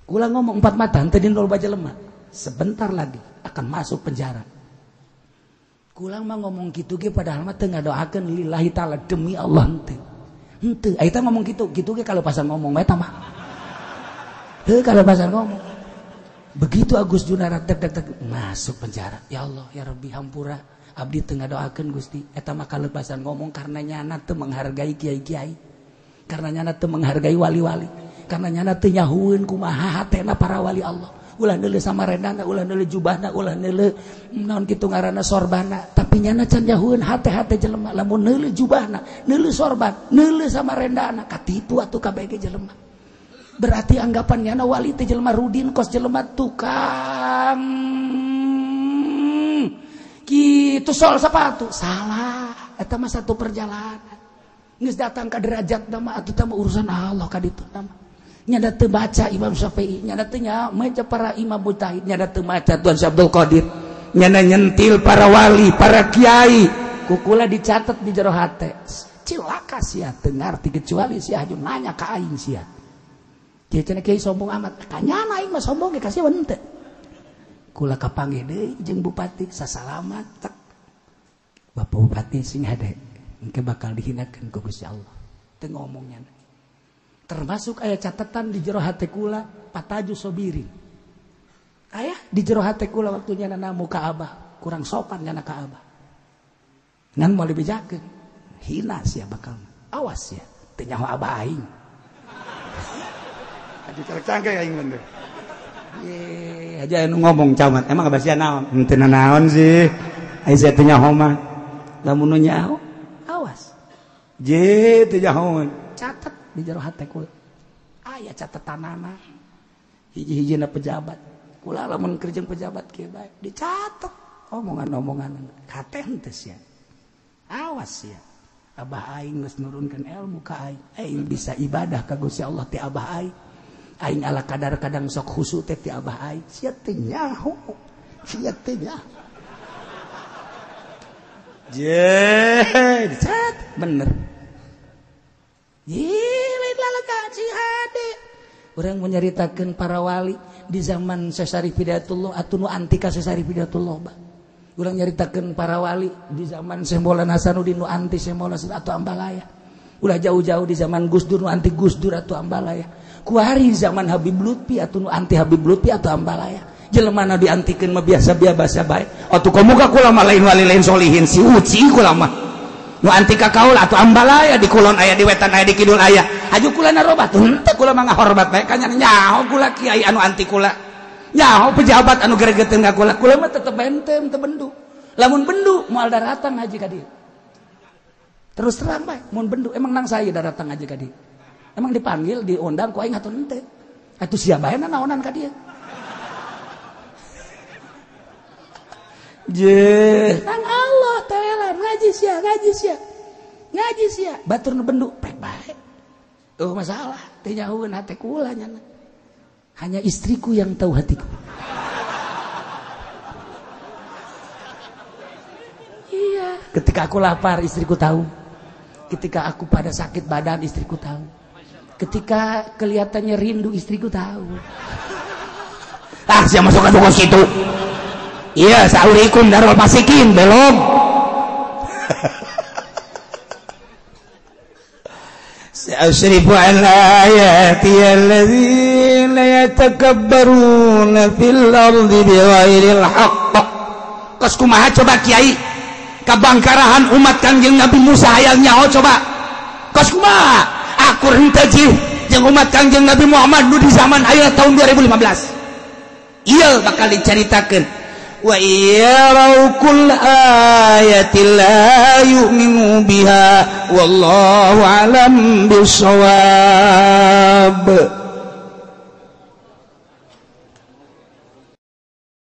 kula ngomong 4 mata henteu dindol baja lemah sebentar lagi akan masuk penjara kula mah ngomong kitu ge padahal mah teu ngadoakeun lillahi taala demi Allah henteu henteu eta ngomong kitu ge kalau pasang ngomong eta mah heuh kalau pasang ngomong begitu Agus Junara tek masuk penjara ya Allah ya Rabbi hampura abdi teu ngadoakeun Gusti eta mah kalau pasang ngomong karena nyana teu menghargai kiai-kiai karena nyana teu menghargai wali-wali, karena nyana teu nyahueun kumaha hatena para wali Allah. Ulah neuleuh samarendana, ulah neuleuh jubahna, ulah neuleuh naon kitu ngaranna sorbana, tapi nyana can nyahueun hate-hate jelema. Lamun neuleuh jubahna, neuleuh sorban, neuleuh samarendana, katipu atuh kabeh jelema. Berarti anggapan nyana wali teh jelema rudin kos jelema tukang kitu sol sepatu. Salah, eta mah satu perjalanan. Geus datang ka derajat nama atuh teh urusan Allah ka ditu nama. Nyada teu baca Imam Syafi'i, nyada teu maca para imam mujtahid, nyada teu maca Tuan Abdul Qadir, nyada nyentil para wali, para kiai, kukula dicatat di jero hate. Cilaka sia teu ngarti kecuali sia haju nanya ka aing sia. Kieu cenah kiai sombong amat, kanyana aing mah sombong ge ka sia henteu. Kula kapanggih deui jeung bupati sasalamat tek. Bapak bupati sing hade, engke bakal dihinakeun ku Gusti Allah. Teu ngomongnya. Termasuk aya catatan di jero hate kula pataju sobirin. Aya di jero hate kula waktu nyana namu ka Abah, kurang sopan nyana ka Abah. Ngan moal dibejakeun, hina sia bakal. Awas ya, teu nyaho Abah aing. Adi cangke aing bener. Ye, aja anu ngomong camat, emang Abah sia naon? Henteu naon sih. Ai sia teu nyaho mah. Lamun nu nyaho, awas. Je teu nyaho. Catat di jero hate kula aya catatanana hiji-hijina pejabat kula lamun kerjeng pejabat kieu bae dicatet omongan-omongan hate henteu sia awas ya Abah aing geus nurunkeun ilmu ka aing bisa ibadah ka Gusti Allah ti Abah aing ala kadar-kadang sok khusu teh ti Abah aing sia teh nyaho sia teh nyaho je dicatet bener. Lain lalagaan si hade. Urang menyaritakeun para wali di zaman Syekh Hidayatullah atuh nu anti ka Syekh Hidayatullah. Urang nyaritakeun para wali di zaman Syekh Maulana Hasanuddin nu anti Syekh Maulana atuh Ambalaya. Ulah jauh-jauh di zaman Gus Dur nu anti Gus Dur atuh Ambalaya. Kuari zaman Habib Lutfi atuh nu anti Habib Lutfi atuh Ambalaya. Jelema nu diantikeun mah biasa-biasa bae. Atuh komuga kula mah lain wali lain solihin si uci kula mah. Nu anti ka kaul atuh Ambalaya di kulon aya di wetan aya di kidul aya aju kula narobat henteu kula mah ngahormat bae ka nyaho kula kiai anu anti kula nyaho pejabat anu gregeteun ka kula mah tetep benteng teu bendu lamun bendu moal daratang haji ka dieu terus terang bae mun bendu emang nang saya daratang haji ka dieu emang dipanggil diundang ku aing atuh henteu atuh sia bae naonan ka dieu je nang Allah taala ngaji sia batur nu bendu pek bae tuh masalah teu nyahoeun hate kula nyana hanya istriku yang tahu hatiku iya ketika aku lapar istriku tahu ketika aku pada sakit badan istriku tahu ketika kelihatannya rindu istriku tahu sia masuk ke situ. Iya, assalamualaikum darul fasikin belum. Sa'asrifu an ayati alladzina yatakabbaruna fil ardi bighairil haqq. Kos kumaha coba kiai kabangkarahan umat Kangjeng Nabi Musa hayang nyaho coba. Kos kumaha akur henteu jih jeung umat Kangjeng Nabi Muhammad nu di zaman ayeuna tahun 2015. Ieu bakal dicaritakeun. Wa iyarau kull ayatin la yu'minu biha wallahu alam bisawab.